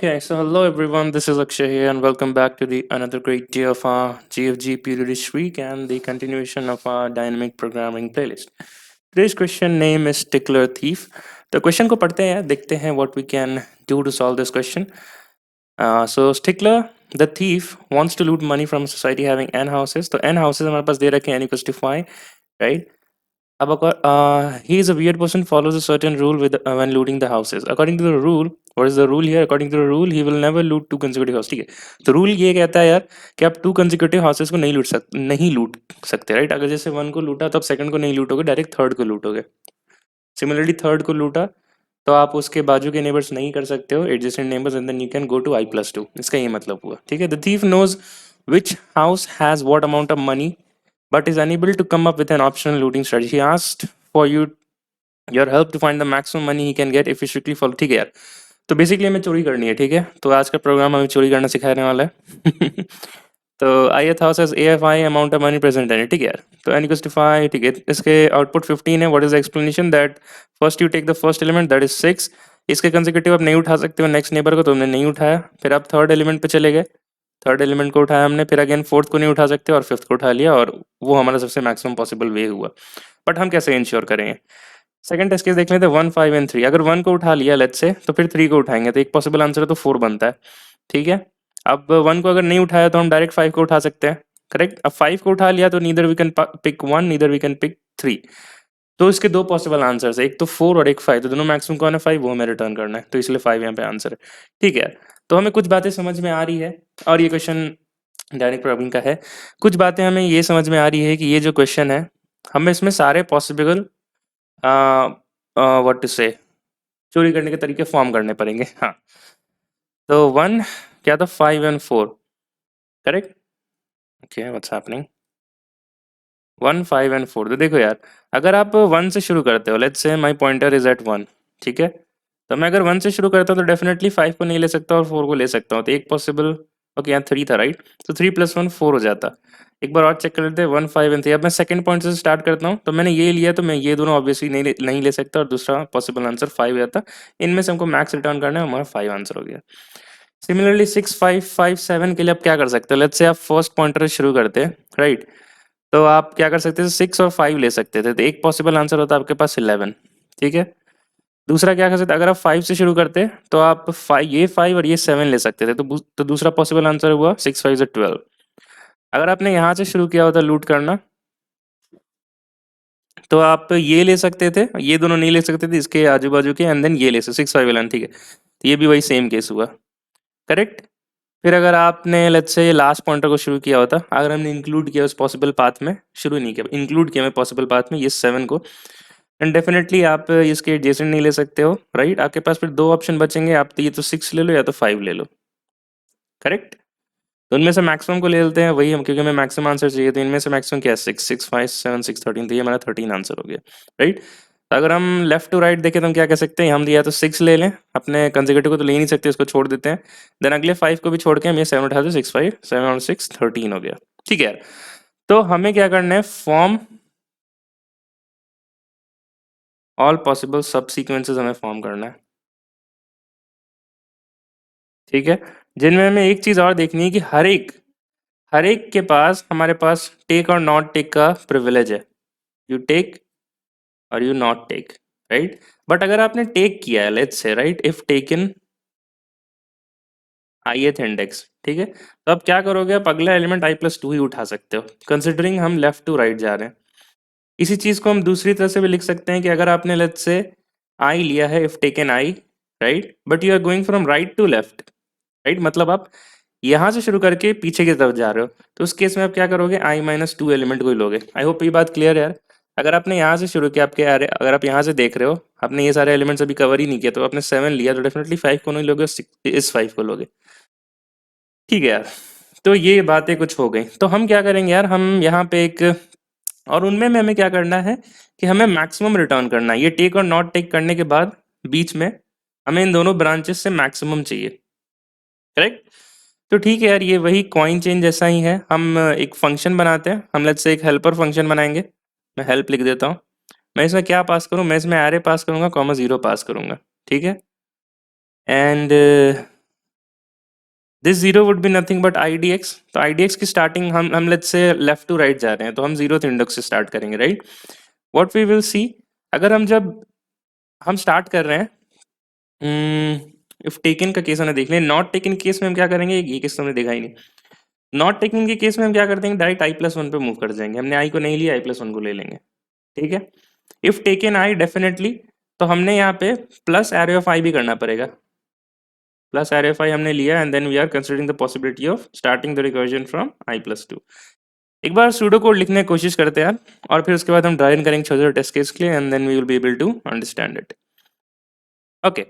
Okay, so hello everyone, this is Akshay here and welcome back to the another great day of our GFG periodish week and the continuation of our dynamic programming playlist. Today's question name is Stickler Thief. The question को पढ़ते हैं देखते हैं what we can do to solve this question. So Stickler the thief wants to loot money from a society having n houses. तो n houses हमारे पास दे रखे हैं n equals to 5, right? अब he is a weird person follows a certain rule with when looting the houses. According to the rule, what is the rule here? According to the rule, he will never loot two consecutive houses. ठीक है, तो rule ये कहता है यार कि आप to consecutive houses को नहीं लूट सकते, राइट? अगर जैसे वन को लूटा तो आप सेकंड को नहीं लूटोगे, डायरेक्ट थर्ड को लूटोगे. सिमिलरली थर्ड को लूटा तो आप उसके बाजू के नेबर्स नहीं कर सकते हो, adjacent neighbours, and then you can go to i+2. इसका ये मतलब हुआ, ठीक है. The thief knows which house has what amount of money but is unable to come up with an optional looting strategy. He asked for your help to find the maximum money he can get if he strictly follow. ठीक है यार, तो basically हमें चोरी करनी है, ठीक है. तो आज का प्रोग्राम हमें चोरी करना सिखाने वाला है. तो ith house has AFI amount of money present in it, ठीक है यार. तो n equals to 5, ठीक है. इसके आउटपुट 15 है. What is the explanation? That first you take the first element that is 6. इसके कंसेक्यूटिव आप नहीं उठा सकते हो नेक्स्ट नेबर को, तो हमने नहीं उठाया. फिर आप थर्ड एलिमेंट पे चले गए, थर्ड एलिमेंट को उठाया हमने. फिर अगेन फोर्थ को नहीं उठा सकते और फिफ्थ को उठा लिया, और वो हमारा सबसे मैक्सिमम पॉसिबल वे हुआ. बट हम कैसे इंश्योर करेंगे? सेकंड टेस्ट केस देख लेते हैं. 1, 5 एंड 3. अगर 1 को उठा लिया लेट्स से, तो फिर 3 को उठाएंगे, तो एक पॉसिबल आंसर है तो 4 बनता है, ठीक है. अब 1 को अगर नहीं उठाया तो हम डायरेक्ट 5 को उठा सकते हैं, करेक्ट. अब 5 को उठा लिया तो neither we can pick 1 neither we can pick 3. तो इसके दो पॉसिबल आंसर्स है, एक तो 4 और एक 5. तो दोनों मैक्सिमम कौन है? 5. वो हमें रिटर्न करना है, तो इसलिए 5 यहाँ पे आंसर है, ठीक है. तो हमें कुछ बातें समझ में आ रही है, और ये क्वेश्चन डायरेक्ट प्रोग्रामिंग का है. कुछ बातें हमें ये समझ में आ रही है कि ये जो क्वेश्चन है, हमें इसमें सारे पॉसिबल व्हाट टू से चोरी करने के तरीके फॉर्म करने पड़ेंगे. हाँ, तो 1 क्या था? 5 and 4, correct. Okay, what's happening? 1, 5 and 4. तो देखो यार, अगर आप 1 से शुरू करते हो, let's say my pointer is eight 1, ठीक है. तो मैं अगर 1 से शुरू करता हूँ तो डेफिनेटली 5 को नहीं ले सकता और 4 को ले सकता हूँ. तो एक पॉसिबल, ओके यहाँ 3 था, राइट. तो 3 + 1 4 हो जाता. एक बार और चेक कर लेते हैं. 1, 5 एंड 3. अब मैं सेकंड पॉइंट से स्टार्ट करता हूँ, तो मैंने ये लिया, तो मैं ये दोनों ऑब्वियसली नहीं ले सकता, और दूसरा पॉसिबल आंसर 5 हो जाता. इनमें से हमको मैक्स रिटर्न करना है, हमारा 5 आंसर हो गया. सिमिलरली 6, 5, 5, 7 के लिए आप क्या कर सकते हो? लेट्स से आप फर्स्ट पॉइंटर से शुरू करते हैं, राइट. तो आप क्या कर सकते थे? 6 और 5 ले सकते थे, तो एक पॉसिबल आंसर होता है आपके पास 11, ठीक है. दूसरा क्या कर सकते, अगर आप 5 से शुरू करते तो आप 5, ये 5 और ये 7 ले सकते थे, तो दूसरा पॉसिबल आंसर हुआ 6, 5 12. अगर आपने यहाँ से शुरू किया होता लूट करना, तो आप ये ले सकते थे, ये दोनों नहीं ले सकते थे, इसके आजू बाजू के, एंड देन ये ले सकते 6, 5 11, ठीक है. तो ये भी वही सेम केस हुआ, करेक्ट. फिर अगर आपने लेट्स से लास्ट पॉइंटर को शुरू किया होता, अगर हमने इंक्लूड किया उस पॉसिबल पाथ में, शुरू नहीं किया, इंक्लूड किया मैं पॉसिबल पाथ में ये 7 को, एंड डेफिनेटली आप इसके एडजेसेंट नहीं ले सकते हो, राइट. आपके पास फिर दो ऑप्शन बचेंगे, आप तो ये तो 6 ले लो या तो 5 ले लो, करेक्ट. तो उनमें से मैक्सिमम को ले लेते हैं, वही हम, क्योंकि हमें मैक्सिमम आंसर चाहिए. तो इनमें से मैक्सिमम क्या है? 6, 6, 5, 7, 6, 13. तो ये हमारा 13 आंसर हो गया, राइट. तो अगर हम लेफ्ट टू राइट देखें तो हम क्या कह सकते हैं? हम दिया तो 6 ले लें, अपने कंसेक्यूटिव को तो ले नहीं सकते, उसको छोड़ देते हैं. देन अगले 5 को भी छोड़ के हम ये 7 उठा दे, 6, 5, 7 और 6 13 हो गया, ठीक है यार. तो हमें क्या करना है? फॉर्म ऑल पॉसिबल सब सीक्वेंसेस हमें फॉर्म करना है, ठीक है. जिनमें हमें एक चीज और देखनी है कि हर एक के पास, हमारे पास टेक और नॉट टेक का प्रिविलेज है. यू टेक और you not take, right. But अगर आपने टेक किया है, let's say, right, if taken ith index, ठीक है, तो अब क्या करोगे? आप अगला एलिमेंट i+2 ही उठा सकते हो, कंसिडरिंग हम लेफ्ट टू राइट जा रहे हैं. इसी चीज को हम दूसरी तरह से भी लिख सकते हैं कि अगर आपने लेट्स से i लिया है, if taken i, right, but you are going from right to left, right, मतलब आप यहाँ से शुरू करके पीछे की तरफ जा रहे हो, तो उस केस में आप क्या करोगे? i-2 एलिमेंट को ही लोगे. आई होप ये बात क्लियर है यार. अगर आपने यहाँ से शुरू किया, आपके अगर आप यहाँ से देख रहे हो, आपने ये सारे एलिमेंट्स अभी कवर ही नहीं किया, तो आपने 7 लिया, तो डेफिनेटली 5 को नहीं लोगे, इस 5 को लोगे, ठीक है यार. तो ये बातें कुछ हो गई. तो हम क्या करेंगे यार, हम यहाँ पे एक, और उनमें में हमें क्या करना है कि हमें मैक्सिमम रिटर्न करना है. ये टेक और नॉट टेक करने के बाद बीच में हमें इन दोनों ब्रांचेस से मैक्सिमम चाहिए, करेक्ट. तो ठीक है यार, ये वही कॉइन चेंज जैसा ही है. हम एक फंक्शन बनाते हैं, हम लेट्स से एक हेल्पर फंक्शन बनाएंगे. मैं हेल्प लिख देता हूँ. मैं इसमें क्या पास करूँ? मैं इसमें एरे पास करूँगा, कॉमा 0 पास करूँगा, ठीक है. And this zero would be nothing but I D X. तो आई डी एक्स की स्टार्टिंग हम let's say left to right जा रहे हैं, तो हम जीरोथ इंडेक्स से स्टार्ट करेंगे, right. What we will see, अगर जब हम स्टार्ट कर रहे हैं, इफ टेकन का केस हमने देख लिया, नॉट टेकन केस में हम क्या करेंगे, ये केस तो हमने देखा ही नहीं। नॉट टेकन के केस में हम क्या कर देंगे, डायरेक्ट आई प्लस वन पे मूव कर जाएंगे, हमने आई को नहीं लिया, आई प्लस वन को ले लेंगे, ठीक है। इफ टेकन आई डेफिनेटली, तो हमने यहाँ पे प्लस एरे ऑफ आई भी करना पड़ेगा, प्लस एरे ऑफ आई हमने लिया, and then we are considering the possibility of starting the recursion from I plus two. एक बार सूडो कोड लिखने की कोशिश करते हैं यार, और फिर उसके बाद हम ड्राई रन करेंगे छोटे छोटे टेस्ट केस के लिए, and then we will be able to understand it. Okay,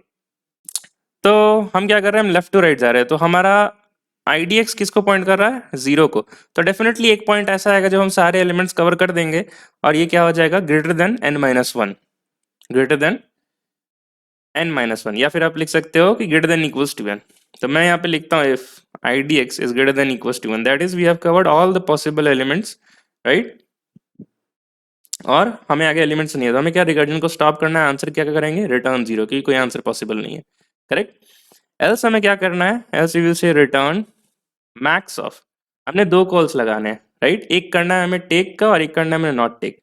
तो हम क्या कर रहे हैं, हम लेफ्ट टू राइट जा रहे हैं, तो हमारा IDX किसको पॉइंट कर रहा है, जीरो को। तो डेफिनेटली एक पॉइंट ऐसा आएगा जब हम सारे एलिमेंट्स कवर कर देंगे, और ये क्या हो जाएगा, greater than n minus one, greater than n minus one, या फिर आप लिख सकते हो कि greater than equals to n। तो मैं यहाँ पे लिखता हूँ if IDX is greater than equals to 1, that is we have covered all the possible elements, right. और हमें आगे एलिमेंट्स नहीं है, तो हमें क्या रिकर्जन को स्टॉप करना है, आंसर क्या करेंगे, रिटर्न जीरो, क्योंकि कोई आंसर पॉसिबल नहीं है, करेक्ट। एल्स हमें क्या करना है, else we will say return max of, हमने दो कॉल्स लगाने हैं, राइट। एक करना है हमें टेक का, और एक करना है हमें नॉट टेक।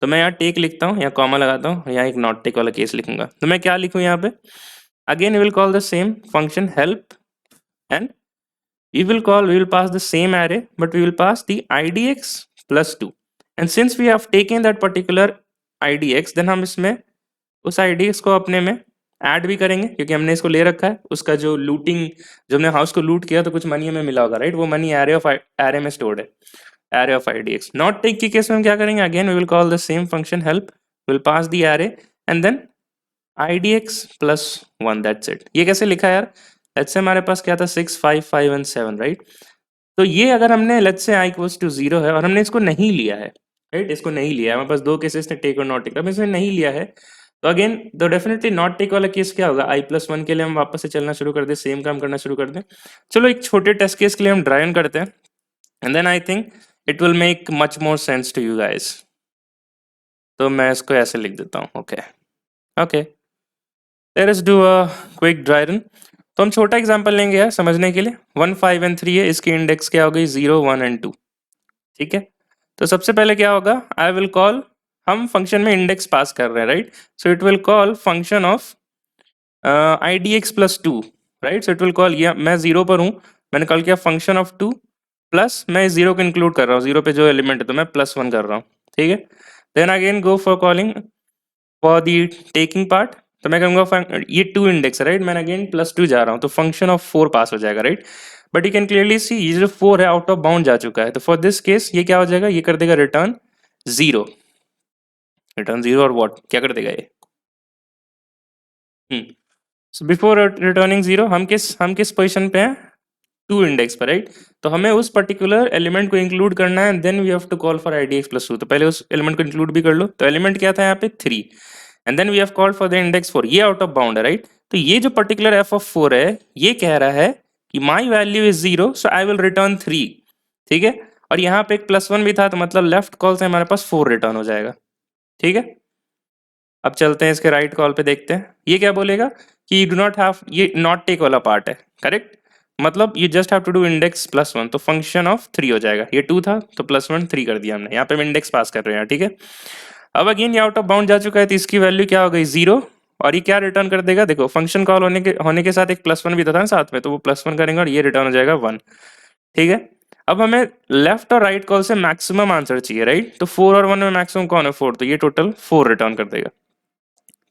तो मैं यहाँ टेक लिखता हूँ, यहाँ कॉमा लगाता हूँ, यहाँ एक नॉट टेक वाला केस लिखूंगा। तो मैं क्या लिखूँ यहाँ पे, again we will call the same function help, and we will pass the same array, but we will pass the idx plus 2, and since we have taken that particular idx, then हम इसमें उस idx को अपने में add भी करेंगे, क्योंकि हमने इसको ले रखा है। उसका जो लूटिंग, जब हमने हाउस को लूट किया तो कुछ मनी हमें मिला होगा, राइट, वो मनी एरे में स्टोर्ड है, array of idx। Not take के केस में हम क्या करेंगे, again we will call the same function help, will pass the array, and then idx plus one, that's it. ये कैसे लिखा है यार, लेट्स से हमारे पास क्या था, 6 5 5 एंड 7, राइट। तो ये अगर हमने let's say i equals to 0 है और हमने इसको नहीं लिया है, राइट, इसको नहीं लिया है, हमारे पास दो केसेस थे, टेक और नॉट टेक, अब इसमें नहीं लिया है, तो अगेन तो डेफिनेटली नॉट टेक वाला केस क्या होगा, i प्लस वन के लिए हम वापस से चलना शुरू कर दें, सेम काम करना शुरू कर दें। चलो एक छोटे टेस्ट केस के लिए हम ड्राई रन करते हैं, and then I think it will make much more sense to you guys. तो मैं इसको ऐसे लिख देता हूँ, okay okay, let us do a quick dry run. तो हम छोटा एग्जांपल लेंगे यार समझने के लिए, 1 5 एंड 3 है, इसकी इंडेक्स क्या हो गई, 0 1 एंड 2, ठीक है। तो सबसे पहले क्या होगा, आई विल कॉल, हम फंक्शन में इंडेक्स पास कर रहे हैं, right, so it will call function of idx plus to, right, so it will call, ये मैं जीरो पर हूँ, मैंने कॉल किया फंक्शन ऑफ टू प्लस, मैं इस जीरो को इंक्लूड कर रहा हूँ, जीरो पे जो एलिमेंट है तो मैं प्लस वन कर रहा हूँ, ठीक है। Then again go for calling for the taking part, तो मैं कहूँगा ये टू इंडेक्स है, राइट, मैं अगेन प्लस टू जा रहा हूँ, तो फंक्शन ऑफ फोर पास हो जाएगा, right. But you can clearly see ये जो फोर है आउट ऑफ बाउंड जा चुका है, तो फॉर दिस केस ये क्या हो जाएगा, ये कर देगा रिटर्न जीरो, रिटर्न जीरो, और व्हाट क्या कर देगा ये, सो बिफोर रिटर्निंग जीरो हम किस पोजीशन पे हैं, टू इंडेक्स पर, राइट। तो हमें उस पर्टिकुलर एलिमेंट को इंक्लूड करना है, then we have to call for idx plus two, तो पहले उस एलिमेंट को इंक्लूड भी कर लो। तो एलिमेंट क्या था यहाँ पे, 3, and then we have called for the index 4, ये आउट ऑफ बाउंड है, राइट। तो ये जो पर्टिकुलर एफ ऑफ 4 है, ये कह रहा है कि my value is 0, so I will return 3, ठीक है। और यहाँ पे एक प्लस वन भी था, तो मतलब लेफ्ट कॉल से हमारे पास 4 रिटर्न हो जाएगा, ठीक है। अब चलते हैं इसके राइट कॉल पे, देखते हैं ये क्या बोलेगा कि यू डू नॉट हैव, ये नॉट टेक वाला पार्ट है, करेक्ट, मतलब you just have to do index plus one, तो फंक्शन ऑफ 3 हो जाएगा, ये 2 था तो प्लस वन 3 कर दिया हमने, यहाँ पे हम इंडेक्स पास कर रहे हैं, ठीक है। अब अगेन ये आउट ऑफ बाउंड जा चुका है, तो इसकी वैल्यू क्या हो गई, 0, और ये क्या रिटर्न कर देगा, देखो फंक्शन कॉल होने के साथ एक प्लस वन भी था ना साथ में, तो वो प्लस वन करेंगे और ये रिटर्न हो जाएगा 1, ठीक है। अब हमें लेफ्ट और राइट कॉल से मैक्सिमम आंसर चाहिए, राइट, तो 4 और 1 में मैक्सिमम कौन है, 4, तो ये टोटल 4 रिटर्न कर देगा,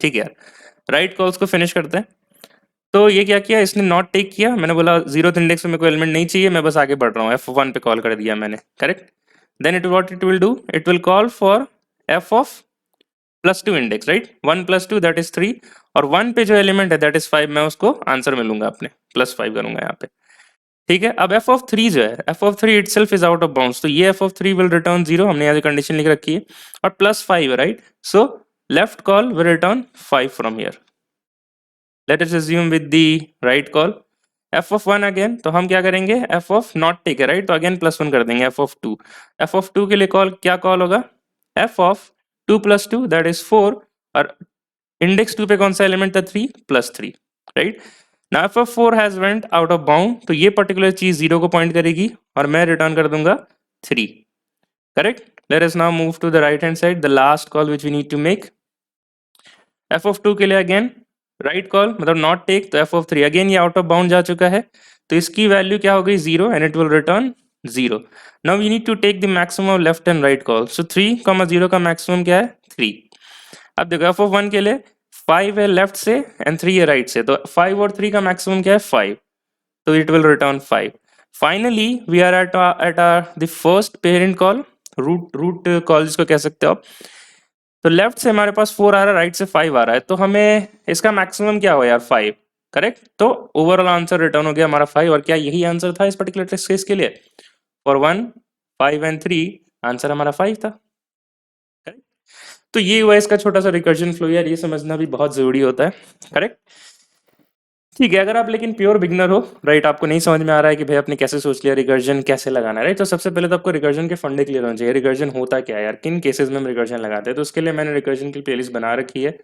ठीक है यार। राइट कॉल्स को फिनिश करते हैं। तो ये क्या किया इसने, नॉट टेक किया, मैंने बोला जीरो इंडेक्स में कोई एलिमेंट नहीं चाहिए, मैं बस आगे बढ़ रहा हूँ, f1 पे कॉल कर दिया मैंने, correct. Then it what it will do, it will call for f of plus two index, right, 1 plus two that is 3, और 1 पे जो एलिमेंट है दैट इज 5, मैं उसको आंसर में लूंगा अपने, प्लस 5 करूंगा यहाँ पे, ठीक है। अब f ऑफ 3 जो है, f of 3 itself is out of bounds, तो ये f ऑफ 3 विल रिटर्न 0, हमने यहाँ कंडीशन लिख रखी है, और प्लस 5 है, right, so left call will return 5 from here. Let us assume with the right call f of 1 again, तो हम क्या करेंगे, f of not take है, right, तो अगेन प्लस वन कर देंगे, f of 2, f of 2 के लिए कॉल क्या कॉल होगा, f of 2 plus 2 that is 4, और इंडेक्स 2 पे कौन सा एलिमेंट था, 3 plus 3, right. Now F of 4 has went out of bound, तो ये पर्टिकुलर चीज 0 को पॉइंट करेगी और मैं रिटर्न कर दूंगा 3. Correct. Let us now move to the right hand side, the last call which we need to make. F of 2 के लिए अगेन राइट कॉल, मतलब नॉट टेक, तो एफ ऑफ 3 अगेन ये आउट ऑफ बाउंड जा चुका है, तो इसकी वैल्यू क्या हो गई 0 and it will return 0. Now we need to take the maximum of left and right call, so 3, 0 का मैक्सिमम क्या है 3. अब देखो एफ ऑफ 1 के लिए 5 है लेफ्ट से एंड 3 है राइट से, तो 5 और 3 का मैक्सिमम क्या है 5, तो it will return 5. Finally, we are at the first parent call, root call जिसको कह सकते हो आप. तो लेफ्ट से हमारे पास 4 आ रहा है, राइट से 5 आ रहा है, तो हमें इसका मैक्सिमम क्या हो यार 5. करेक्ट. तो ओवरऑल आंसर रिटर्न हो गया हमारा 5, और क्या यही आंसर था इस पर्टिकुलर टेस्ट केस के लिए. फॉर 1, 5 एंड 3 आंसर हमारा 5 था. करेक्ट. तो ये हुआ इसका छोटा सा रिकर्जन फ्लो यार, ये समझना भी बहुत जरूरी होता है. करेक्ट. ठीक है. अगर आप लेकिन प्योर बिगनर हो, राइट, आपको नहीं समझ में आ रहा है कि भाई आपने कैसे सोच लिया रिकर्जन कैसे लगाना है, राइट, तो सबसे पहले तो आपको रिकर्जन के फंडे क्लियर होने चाहिए. रिकर्जन होता क्या है यार, किन केसेस में हम रिकर्जन लगाते हैं, तो उसके लिए मैंने रिकर्जन की प्लेलिस्ट बना रखी है.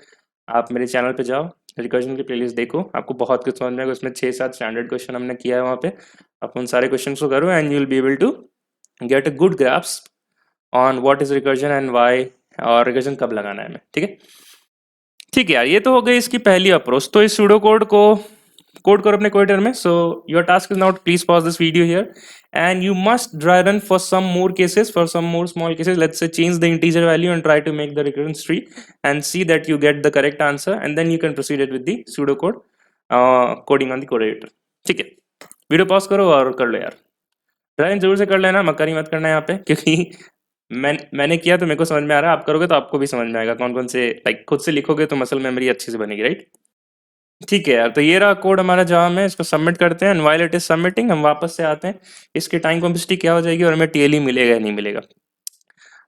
आप मेरे चैनल पे जाओ, रिकर्जन की प्लेलिस्ट देखो, आपको बहुत कुछ समझ में आएगा. उसमें 6-7 स्टैंडर्ड क्वेश्चन हमने किया है वहाँ पे. आप उन सारे क्वेश्चन को करो and you will be able to get a good grasp on what is recursion and why, और रिकर्जन कब लगाना है हमें. ठीक है. ठीक है यार, ये तो हो गई इसकी पहली अप्रोच. तो इस सूडो कोड करो अपने क्वेटर में. So your task is now please pause this video here and you must dry run for some more cases, for some more small cases. Let's say change the integer value and try to make the recurrence tree and see that you get the correct answer, and then you can proceed it with the pseudocode coding on the coder. ठीक है. Video pause करो और कर लो यार. Dry जरूर से कर लेना, मक्कारी मत करना यहाँ पे, क्योंकि मैंने किया तो मेरे को समझ में आ रहा है, आप करोगे तो आपको भी समझ में आएगा कौन कौन से, लाइक खुद से लिखोगे तो मसल मेमोरी अच्छे से बनेगी. राइट. ठीक है यार, तो ये रहा कोड हमारा जावा में. इसको सबमिट करते हैं and while it is submitting हम वापस से आते हैं. इसकी टाइम कॉम्प्लेक्सिटी क्या हो जाएगी और हमें टीएलई मिलेगा या नहीं मिलेगा.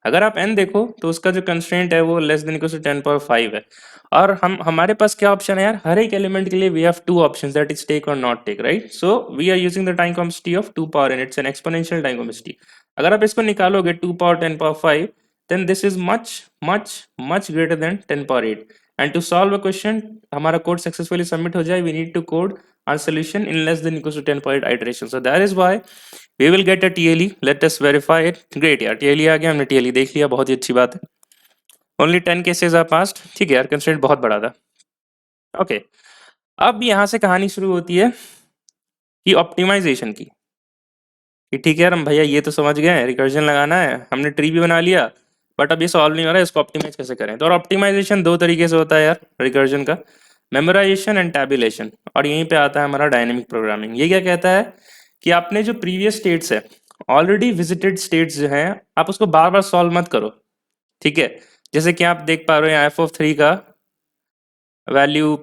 अगर आप n देखो तो उसका जो कंस्ट्रेंट है वो less than equal to 10 power 5 है, और हमारे पास क्या ऑप्शन है यार, हर एक एलिमेंट के लिए we have two options, that is take और not take. Right. So we are using the time complexity of 2 power n. It's an exponential time complexity. अगर आप इसको निकालोगे 2 power 10 power 5, then this is much much much greater than 10 power 8. And to solve a question, हमारा code successfully submit हो जाए, we need to code our solution in less than equals to 10 power 8 iteration. So that is why we will get a TLE. Let us verify it. Great यार, TLE आ गया, हमने TLE देख लिया, बहुत ही अच्छी बात है. Only 10 cases are passed. ठीक है यार, कंस्ट्रेंट बहुत बड़ा था. ओके. अब यहाँ से कहानी शुरू होती है कि ऑप्टिमाइजेशन की. कि ठीक है यार, हम भैया ये तो समझ गए रिकर्जन लगाना है, हमने ट्री भी बना लिया, बट अब ये सॉल्व नहीं हो रहा है, इसको ऑप्टिमाइज कैसे करें. तो और ऑप्टिमाइजेशन दो तरीके से होता है यार रिकर्जन का, मेमोराइजेशन एंड टैबुलेशन. और यहीं पे आता है हमारा डायनेमिक प्रोग्रामिंग. ये क्या कहता है कि आपने जो प्रीवियस स्टेट्स है, ऑलरेडी विजिटेड स्टेट्स जो हैं, आप उसको बार बार सॉल्व मत करो. ठीक है. जैसे कि आप देख पा रहे हो यहाँ f(3) का वैल्यू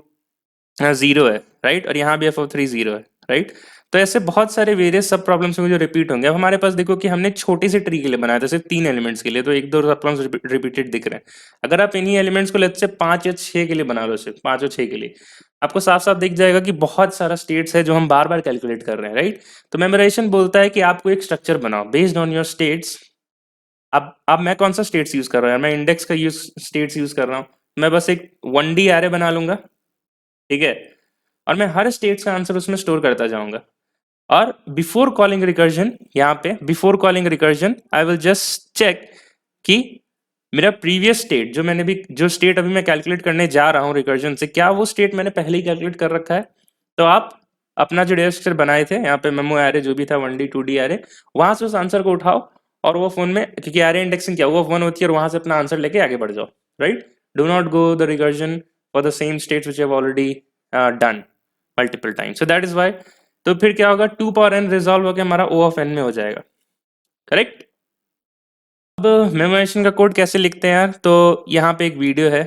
0 है, राइट, और यहाँ भी f(3) 0 है, राइट. तो ऐसे बहुत सारे वेरियस सब प्रॉब्लम्स होंगे जो रिपीट होंगे. अब हमारे पास देखो कि हमने छोटे से ट्री के लिए बनाया था, सिर्फ 3 एलिमेंट्स के लिए, तो एक दो सब प्रॉब्लम्स रिपीटेड दिख रहे हैं. अगर आप इन्हीं एलिमेंट्स को लेट्स से 5 या 6 के लिए बना लो, सिर्फ 5 और 6 के लिए, आपको साफ साफ दिख जाएगा कि बहुत सारा स्टेट्स है जो हम बार बार कैलकुलेट कर रहे हैं. राइट. तो मेमोराइजेशन बोलता है कि आपको एक स्ट्रक्चर बनाओ बेस्ड ऑन योर स्टेट्स. अब मैं कौन सा स्टेट्स यूज कर रहा हूँ, मैं इंडेक्स का स्टेट्स यूज कर रहा हूँ. मैं बस एक 1D एरे बना लूंगा. ठीक है. और मैं हर स्टेट्स का आंसर उसमें स्टोर करता जाऊंगा. और बिफोर कॉलिंग रिकर्जन, यहाँ पे before calling recursion I will just check कि मेरा प्रीवियस स्टेट जो स्टेट अभी मैं कैलकुलेट करने जा रहा हूँ रिकर्जन से, क्या वो स्टेट मैंने पहले ही कैलकुलेट कर रखा है. तो आप अपना जो डेटा स्ट्रक्चर बनाए थे यहाँ पे मेमो एरे जो भी था 1D 2D एरे, वहां से उस आंसर को उठाओ और वो फोन में, क्योंकि एरे इंडेक्सिंग क्या वो 1 होती है, और वहां से अपना आंसर लेके आगे बढ़ जाओ. Right. Do not go the recursion for the same states which have already done multiple time. So that is why. तो फिर क्या होगा, 2 पावर n रिजॉल्व होकर हमारा O ऑफ n में हो जाएगा. करेक्ट. अब मेमोराइजेशन का कोड कैसे लिखते हैं यार, तो यहाँ पे एक वीडियो है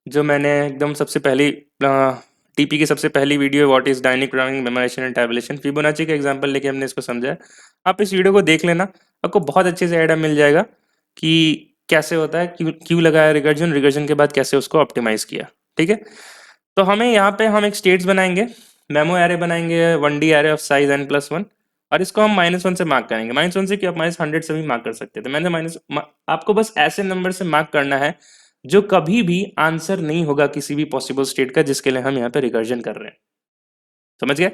जो मैंने एकदम सबसे पहली टीपी की सबसे पहली video, what is dynamic programming memorisation and tabulation, Fibonacci का एग्जांपल लेके हमने इसको समझा है. आप इस वीडियो को देख लेना, आपको बहुत अच्छे से आइडिया मिल जाएगा कि कैसे होता है, क्यों लगाया रिकर्जन, रिकर्जन के बाद कैसे उसको ऑप्टिमाइज किया. ठीक है. तो हमें यहाँ पे हम एक स्टेट्स बनाएंगे, मेमो एरे बनाएंगे 1D array of size n+1, और इसको हम -1 से मार्क करेंगे. -1 से कि आप -100 से भी मार्क कर सकते हैं. तो मैंने आपको बस ऐसे नंबर से मार्क करना है जो कभी भी आंसर नहीं होगा किसी भी पॉसिबल स्टेट का जिसके लिए हम यहाँ पे रिकर्जन कर रहे हैं. समझ गए?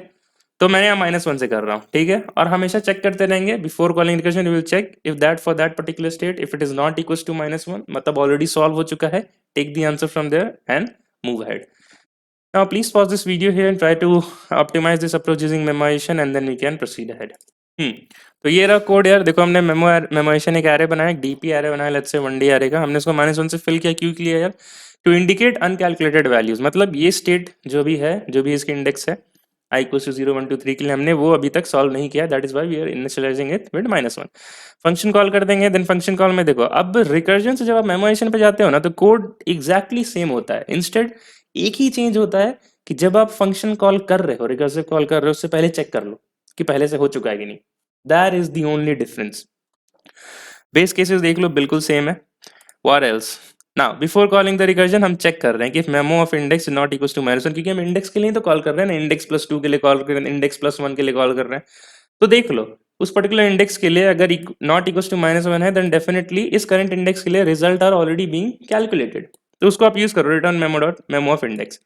तो मैं यहाँ -1 से कर रहा हूँ, ठीक है? और हमेशा चेक करते रहेंगे before calling recursion, you will check if that for that particular state if it is not equal to -1 मतलब ऑलरेडी सॉल्व हो चुका है, take the answer from there and move ahead. Now please pause this video here and try to optimize this approach using memoization and then we can proceed ahead. तो ये रहा code यार. देखो हमने memoisation एक एरे बनाया, एक DP array बनाया, लेट्स से 1D एरे का. हमने इसको -1 से फिल किया. क्यों किया यार? To indicate uncalculated values. मतलब ये स्टेट जो भी है, जो भी इसकी इंडेक्स है I = 0 1 2 3 के लिए, हमने वो अभी तक सॉल्व नहीं किया. That is why we are initialising it with -1. Function call कर देंगे. देन फंक्शन कॉल में देखो, अब रिकर्जन से जब आप मेमोइजेशन पे जाते हो ना, तो कोड एग्जैक्टली सेम होता है. इंस्टेड एक ही चेंज होता है कि जब आप फंक्शन कॉल कर रहे हो, रिकर्सिव कॉल कर रहे हो, उससे पहले चेक कर लो कि पहले से हो चुका है कि नहीं. That is the only difference. Base cases देख लो बिल्कुल सेम है. What else? Now before calling the recursion हम चेक कर रहे हैं कि memo of index is not equal to -1, क्योंकि हम इंडेक्स के लिए तो कॉल कर रहे हैं ना. इंडेक्स +2 के लिए कॉल कर रहे हैं, इंडेक्स +1 के लिए कॉल कर रहे हैं. तो देख लो उस पर्टिकुलर इंडेक्स के लिए अगर नॉट इक्वल टू -1 है, देन डेफिनेटली इस करंट इंडेक्स के लिए result are already being calculated. तो उसको आप यूज करो, return memo of index.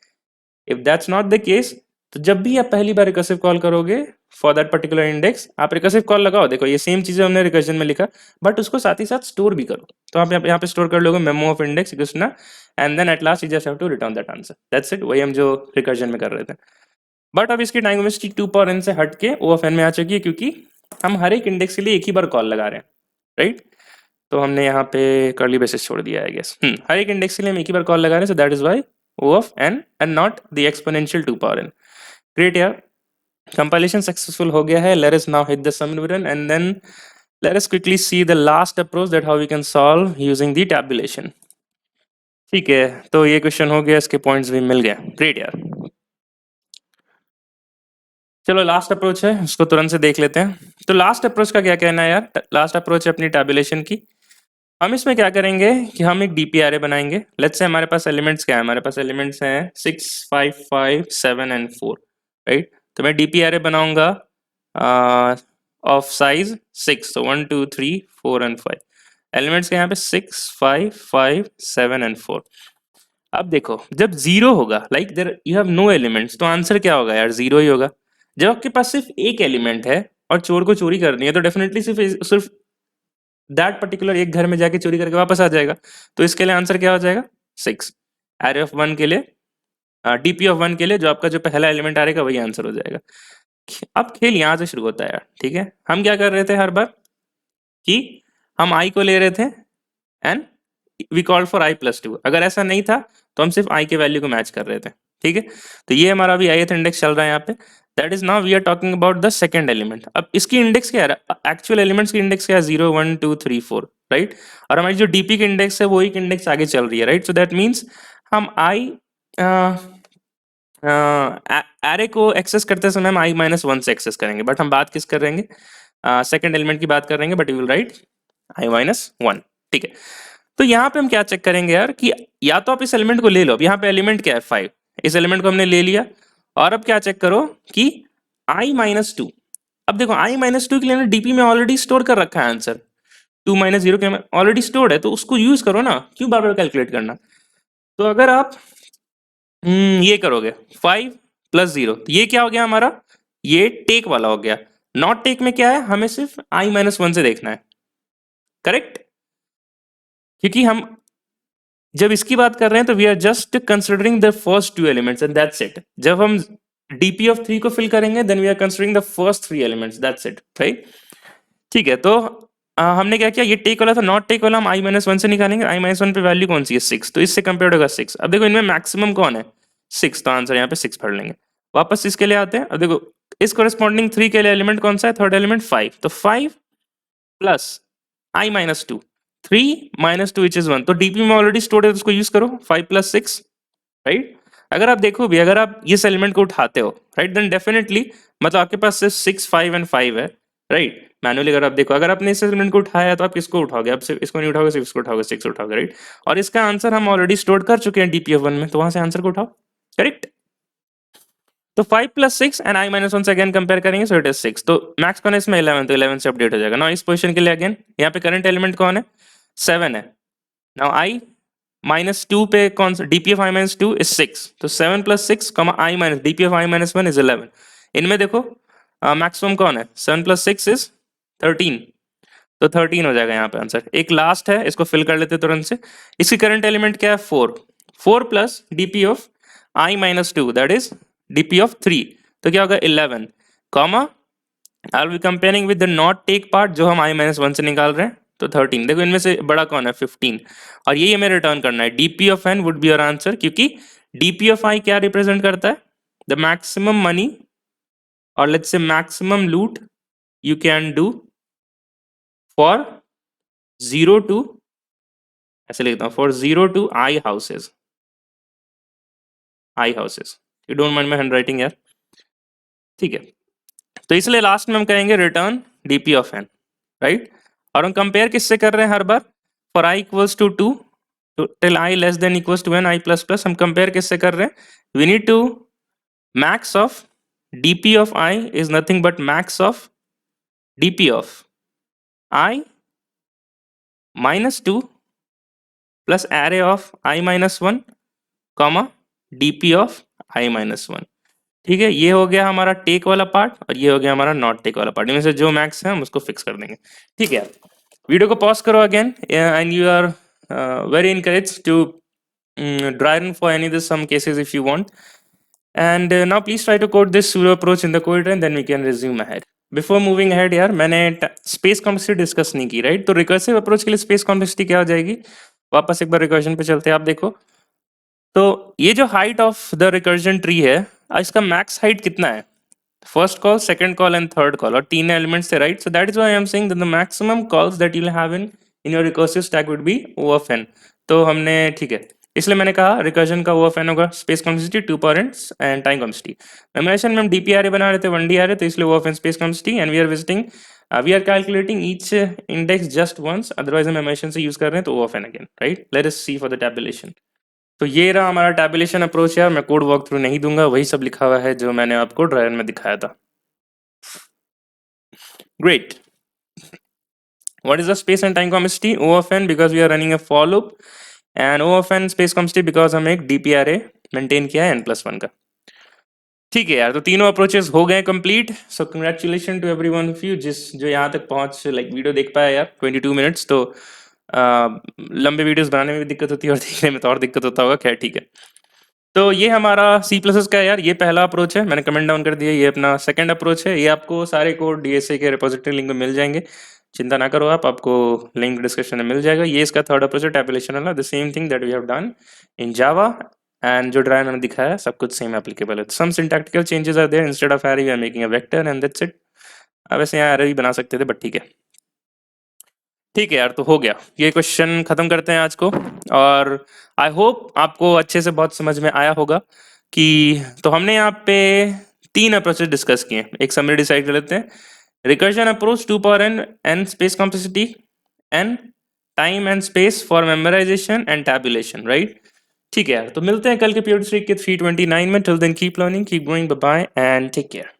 If that's not the case, तो जब भी आप पहली बार रिकर्सिव कॉल करोगे फॉर दैट पर्टिकुलर इंडेक्स, आप रिकर्सिव कॉल लगाओ. देखो ये सेम चीजें हमने रिकर्जन में लिखा, बट उसको साथ ही साथ स्टोर भी करो. तो आप यहाँ पे स्टोर कर लोगे मेमो ऑफ इंडेक्स इक्वल्स ना, and then at last you just have to return that answer. That's it. वही हम जो रिकर्जन में कर रहे थे. बट अब इसकी डायगोनलिस्टिक 2n से हट के O of n में आ चुकी है, क्योंकि हम हर एक इंडेक्स के लिए एक ही बार कॉल लगा रहे हैं, राइट? तो हमने यहाँ पे कर्ली ब्रेसेस छोड़ दिया है, गेस. हर एक इंडेक्स के लिए हम एक ही बार कॉल लगा रहे हैं, सो that is why O of n and not the exponential 2n. Great यार. Compilation successful हो गया है. Let us now hit the submit button and then let us quickly see the last approach that how we can solve using the tabulation. ठीक है, तो ये question हो गया, इसके पॉइंट्स भी मिल गए. ग्रेट यार. चलो लास्ट अप्रोच है, उसको तुरंत से देख लेते हैं. तो लास्ट अप्रोच का क्या कहना है यार? लास्ट अप्रोच है अपनी टैबुलेशन की. हम इसमें क्या करेंगे कि हम एक डीपी एरे बनाएंगे. लेट्स से हमारे पास एलिमेंट्स क्या है? हमारे पास एलिमेंट्स हैं 6 5 5 7 एंड 4, राइट? तो मैं डीपी एरे बनाऊंगा ऑफ साइज 6. तो 1 2 3 4 एंड 5 एलिमेंट्स के यहाँ पे 6 5 5 7 एंड 4. अब देखो जब 0 होगा, like there you have no elements, तो आंसर क्या होगा यार? 0 ही होगा. जब आपके पास सिर्फ एक एलिमेंट है और चोर को चोरी करनी है, तो डेफिनेटली सिर्फ दैट पर्टिकुलर एक घर में जाके चोरी करके वापस आ जाएगा. तो इसके लिए आंसर क्या हो जाएगा? 6. एरे ऑफ 1 के लिए, डीपी ऑफ 1 के लिए जो आपका जो पहला एलिमेंट आएगा वही आंसर हो जाएगा. अब खेल यहां से शुरू होता है यार. ठीक है, हम क्या कर रहे थे हर बार कि हम आई को ले रहे थे and we call for i+2. अगर ऐसा नहीं था तो हम सिर्फ आई के वैल्यू को मैच कर रहे थे. ठीक है, तो ये हमारा अभी ith इंडेक्स चल रहा है यहाँ पे. That is now we are talking about the second element. अब इसकी इंडेक्स क्या है? एक्चुअल एलिमेंट्स की इंडेक्स क्या है? 0 1 2 3 4, राइट? और हमारी जो डीपी की इंडेक्स है वो एक इंडेक्स आगे चल रही है, राइट? सो दैट मीन्स हम आई एरे को एक्सेस करते समय हम i-1 से एक्सेस करेंगे. बट हम बात किस करेंगे? सेकंड एलिमेंट की बात कर रहे हैं, but you will write i-1. ठीक है, तो यहाँ पे हम क्या चेक करेंगे यार कि या तो आप इस एलिमेंट को ले लो. अब यहाँ पे एलिमेंट क्या है? 5. इस एलिमेंट को हमने ले लिया और अब क्या चेक करो कि i-2. अब देखो i-2 के लिए डीपी में ऑलरेडी स्टोर कर रखा है आंसर. 2 - 0 के ऑलरेडी स्टोर्ड है, तो उसको यूज करो ना. क्यों बार बार कैलकुलेट करना? तो अगर आप ये करोगे 5 + 0, तो ये क्या हो गया हमारा? ये टेक वाला हो गया. नॉट टेक में क्या है? हमें सिर्फ i-1 से देखना है, करेक्ट? क्योंकि हम जब इसकी बात कर रहे हैं तो we are just considering the first 2 elements and that's it. जब हम डीपी ऑफ 3 को फिल करेंगे then we are considering the first 3 elements, that's it, right? ठीक है, तो हमने क्या किया? ये टेक वाला था, नॉट टेक वाला हम i-1 से निकालेंगे. i-1 पे वैल्यू कौन सी है? 6. तो इससे कंपेयर होगा 6. अब देखो इनमें मैक्सिमम कौन है? 6. तो आंसर यहाँ पे 6 पढ़ लेंगे. वापस इसके लिए आते हैं. अब देखो इस कोरेस्पॉन्डिंग 3 के लिए एलिमेंट कौन सा है? Third element 5. तो 5 प्लस i-2, 3 - 2 which is 1. तो डीपी में ऑलरेडी स्टोर्ड है, तो उसको यूज करो. 5 + 6, राइट? अगर आप देखो भी, अगर आप इस एलिमेंट को उठाते हो, राइट, देन डेफिनेटली मतलब आपके पास सिर्फ 6 5 एंड 5 है, राइट? मैनुअली अगर आप देखो, अगर आपने इस एलिमेंट को उठाया तो आप किसको उठाओगे? आप सिर्फ इसको नहीं उठाओगे, सिर्फ इसको उठाओगे, 6 उठाओगे, राइट? और इसका आंसर हम ऑलरेडी स्टोर कर चुके हैं डीपी ऑफ 1 में, तो वहां से आंसर को उठाओ, करेक्ट? तो 5 + 6 एंड i-1 से अगेन कंपेयर करेंगे, सो इट इज 6. तो मैक्स कौन है इसमें? 11. तो 11 से अपडेट हो जाएगा. नाउ इस पोजीशन के लिए अगेन यहाँ पे करंट एलिमेंट कौन है? 7 है. नाउ i -2 पे कौन सा D P of I minus two is 6, तो 7 + 6 I minus D P of I minus 1 is 11। इनमें देखो मैक्सिमम कौन है, 7 + 6 इज 13, तो 13 हो जाएगा यहाँ पे आंसर। एक लास्ट है, इसको फिल कर लेते हैं तुरंत से। इसकी करंट एलिमेंट क्या है, 4, 4 plus DP of I minus two that is DP of 3, तो क्या होगा 11, comma I will be comparing with the not take part जो हम आई माइनस 1 से निकाल रहे हैं, तो 13। देखो इनमें से बड़ा कौन है, 15, और यही हमें रिटर्न करना है। DP of n would be your answer, क्योंकि डीपी ऑफ आई क्या रिप्रेजेंट करता है, द मैक्सिमम मनी और let's say maximum loot you can do for 0 to, ऐसे लिखता हूँ, for 0 to i houses, i houses. You don't mind my hand writing यार, ठीक है। तो इसलिए लास्ट में हम कहेंगे return DP of n, right. और हम कंपेयर किससे कर रहे हैं हर बार, for i equals to 2 till i less than equals to n i plus plus, हम कंपेयर किससे कर रहे हैं, we need to max of DP of i is nothing but max of DP of I minus two plus array of I minus one comma DP of I minus one. ठीक है, ये हो गया हमारा टेक वाला part और ये हो गया हमारा नॉट टेक वाला पार्ट। इनमें से जो मैक्स है हम उसको फिक्स कर देंगे। ठीक है, वीडियो को पॉज करो again and you are very encourage to dry run for any this some cases if you want, and now please try to code this pseudo approach in the code and then we can resume ahead. Before moving ahead यार, मैंने space complexity discuss नहीं की, right. तो recursive approach के लिए space complexity क्या हो जाएगी, वापस एक बार रिकर्जन पे चलते हैं। आप देखो तो ये जो height of the recursion tree है, इसका मैक्स हाइट कितना है, first call, second call and third call, और तीन एलिमेंट्स थे, right. So that is why I am saying that the maximum calls that you will have in your recursive stack would be O of n. तो हमने, ठीक है, इसलिए मैंने कहा रिकर्जन का ओ ऑफ एन होगा space complexity 2 power and time complexity. Memorisation में हम डीपीआरए बना रहे थे, 1D आ रहे, तो इसलिए O of N space complexity, and we are visiting, we are calculating each index just once, otherwise हम मेमोराइजेशन से यूज कर रहे हैं तो O of N again, right. Let us see for the tabulation. तो ये रहा हमारा टैबुलेशन अप्रोच यार। मैं कोड वॉक थ्रू नहीं दूंगा, वही सब लिखा हुआ है जो मैंने आपको ड्रायर में दिखाया था। Great. What is the space and time complexity? O of n because we are running a for loop, and O of n space complexity because हम एक DPRA मेंटेन किया है n+1 का। ठीक है यार, तो तीनों अप्रोचेस हो गए complete. So congratulation to everyone of you जो यहाँ तक पहुंच वीडियो देख पाया यार 22 मिनट्स। तो लंबे वीडियोस बनाने में भी दिक्कत होती है और देखने में तो और दिक्कत होता होगा, खैर ठीक है। तो ये हमारा C++ का यार ये पहला अप्रोच है, मैंने कमेंट डाउन कर दिया। ये अपना सेकंड अप्रोच है, ये आपको सारे कोड DSA के रिपोजिटरी लिंक में मिल जाएंगे, चिंता ना करो आप, आपको लिंक डिस्क्रिप्शन में मिल जाएगा। ये इसका थर्ड अप्रोच है टैबुलेशन वाला, the same thing that we have done in Java, and जो ड्रायर मैंने दिखाया है सब कुछ सेम एप्लीकेबल है। Some syntactical changes are there, instead of array we are making a vector and that's it. अब वैसे यहाँ एरे भी बना सकते थे बट ठीक है। ठीक है यार, तो हो गया, ये क्वेश्चन खत्म करते हैं आज को, और आई होप आपको अच्छे से बहुत समझ में आया होगा कि, तो हमने यहाँ पे तीन अप्रोचेस डिस्कस किए। एक समरी डिसाइड कर लेते हैं, recursion approach 2 power n space complexity, n time and space for memorisation and tabulation, right. ठीक है यार, तो मिलते हैं कल के पीरियड के 329 में। Till then keep learning, keep going, bye bye and take care.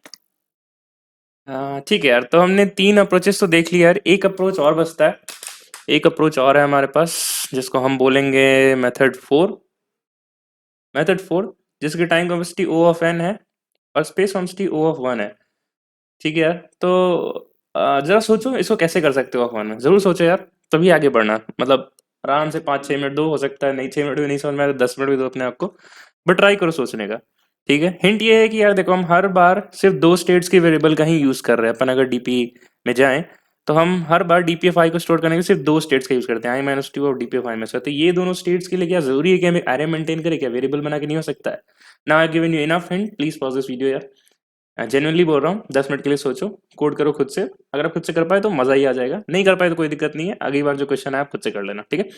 ठीक है यार, तो हमने तीन अप्रोचेस तो देख लिया यार, एक अप्रोच और बचता है। एक अप्रोच और है हमारे पास जिसको हम बोलेंगे मेथड 4। मेथड 4 जिसकी time complexity O of n है और स्पेस कॉम्प्लेक्सिटी O ऑफ 1 है। ठीक है यार, तो जरा सोचो इसको कैसे कर सकते हो आप 1 में, जरूर सोचो यार, तभी आगे बढ़ना। मतलब आराम से 5-6 मिनट दो, हो सकता है नहीं 6 मिनट भी नहीं समझ में आए तो 10 मिनट भी दो अपने आप को, बट ट्राई करो सोचने का। ठीक है, हिंट ये है कि यार देखो, हम हर बार सिर्फ दो स्टेट्स के वेरिएबल का ही यूज कर रहे हैं। अपन अगर डीपी में जाएं तो हम हर बार डीपी ऑफ आई को स्टोर करने के लिए सिर्फ दो स्टेट्स का यूज करते हैं, i-2 और डीपी ऑफ i-1। तो ये दोनों स्टेट्स के लिए क्या जरूरी है कि हमें एरे मेंटेन करें, क्या वेरिएबल बना के नहीं हो सकता है। Now I given you enough hint, please pause this video यार, जेन्युइनली बोल रहा हूँ, 10 मिनट के लिए सोचो, कोड करो खुद से। अगर आप खुद से कर पाए तो मजा ही आ जाएगा, नहीं कर पाए तो कोई दिक्कत नहीं है, अगली बार जो क्वेश्चन है आप खुद से कर लेना, ठीक है।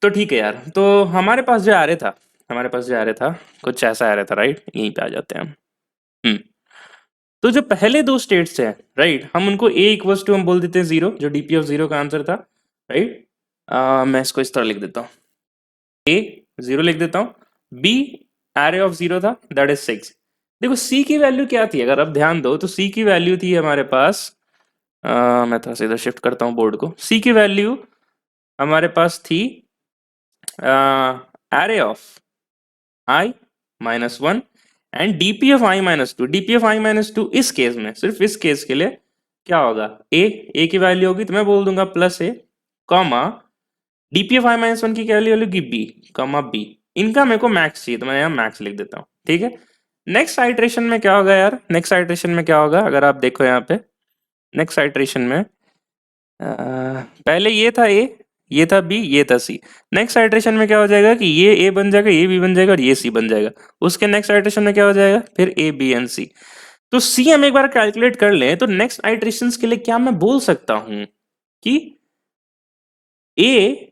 तो ठीक है यार, तो हमारे पास जो आ रहा था, हमारे पास जो आ रहा था कुछ ऐसा आ रहा था, राइट। यहीं पे आ जाते हैं हम। तो जो पहले दो स्टेट्स हैं, राइट, हम उनको a इक्वल्स टू हम बोल देते हैं 0, जो डीपी ऑफ 0 का आंसर था, राइट। मैं इसको इस तरह लिख देता हूँ, a 0 लिख देता हूँ, b एरे ऑफ 0 था, दैट इज 6। देखो c की वैल्यू क्या थी, अगर आप ध्यान दो तो c की वैल्यू थी हमारे पास, मैं थोड़ा सा इधर शिफ्ट करता हूँ बोर्ड को, c की वैल्यू हमारे पास थी array of I minus 1 and DP of I minus to. DP of I minus to इस केस में, सिर्फ इस केस के लिए क्या होगा, ए की वैल्यू होगी तो मैं बोल दूंगा plus A, comma DP of I minus one की क्या वैल्यू होगी, बी, कॉमा बी। इनका मेरे को मैक्स चाहिए तो मैं यहाँ मैक्स लिख देता हूँ, ठीक है। नेक्स्ट आइट्रेशन में क्या होगा यार, नेक्स्ट आइट्रेशन में क्या होगा, अगर आप देखो यहाँ पे नेक्स्ट आइट्रेशन में पहले ये था ए, ये था बी, ये था सी। नेक्स्ट आइट्रेशन में क्या हो जाएगा कि ये ए बन जाएगा, ये बी बन जाएगा और ये सी बन जाएगा। उसके नेक्स्ट आइट्रेशन में क्या हो जाएगा, फिर ए बी एंड सी। तो सी हम एक बार कैलकुलेट कर लें तो नेक्स्ट आइट्रेशन के लिए क्या मैं बोल सकता हूं कि ए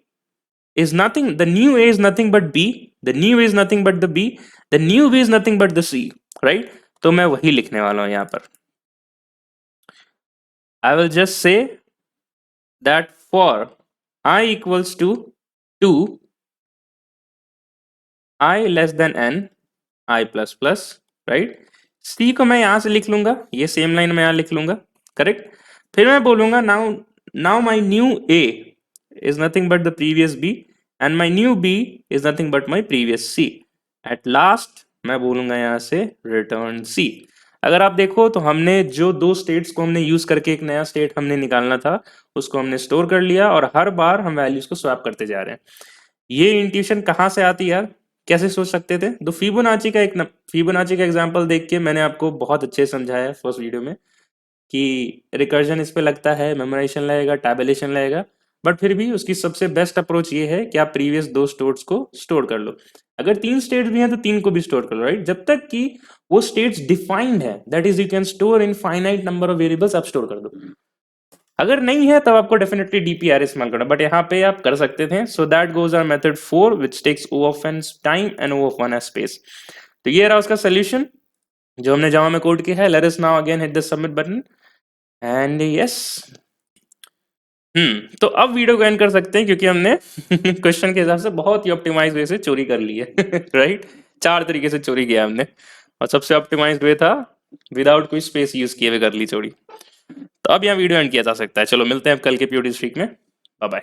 is nothing, the new a is nothing but b, the new a is nothing but the b, the new b is nothing but the c, right? तो मैं वही लिखने वाला हूं यहां पर। I will just say that for I equals to 2, I less than n, I plus plus, right? c को मैं यहां से लिख लूंगा, ये सेम लाइन में यहां लिख लूंगा, करेक्ट। फिर मैं बोलूंगा now my new a is nothing but the previous b and my new b is nothing but my previous c. At last मैं बोलूंगा यहाँ से return c। अगर आप देखो तो हमने जो दो स्टेट्स को हमने यूज करके एक नया स्टेट हमने निकालना था उसको हमने स्टोर कर लिया और हर बार हम वैल्यूज को स्वैप करते जा रहे हैं। ये इंट्यूशन कहाँ से आती है यार, कैसे सोच सकते थे? तो फिबोनाची का एग्जांपल देख के मैंने आपको बहुत अच्छे से समझाया फर्स्ट वीडियो में कि रिकर्जन इस पे लगता है, मेमोराइजेशन लगेगा, टैबुलेशन लगेगा, बट फिर भी उसकी सबसे बेस्ट अप्रोच ये है कि आप प्रीवियस दो स्टेट्स को स्टोर कर लो। अगर तीन स्टेट्स भी हैं तो तीन को भी स्टोर कर लो, राइट? जब तक कि वो स्टेट्स डिफाइंड है, that is you can store in finite number of variables, आप स्टोर कर दो। अगर नहीं है तब आपको डेफिनेटली डीपीआर इस्तेमाल करना, बट यहाँ पे आप कर सकते थे। So that goes our method 4 which takes O of n time and O of 1 as space. तो ये रहा उसका सोल्यूशन जो हमने जावा में कोड किया है। Late us now again hit the submit button and yes. तो अब वीडियो को एंड कर सकते हैं क्योंकि हमने क्वेश्चन के हिसाब से बहुत ही ऑप्टिमाइज वे से चोरी कर ली है राइट। 4 तरीके से चोरी किया हमने और सबसे ऑप्टिमाइज वे था विदाउट कोई स्पेस यूज किए हुए कर ली चोरी। तो अब यहाँ वीडियो एंड किया जा सकता है। चलो मिलते हैं अब कल के प्यूडी स्ट्रीक में। Bye bye.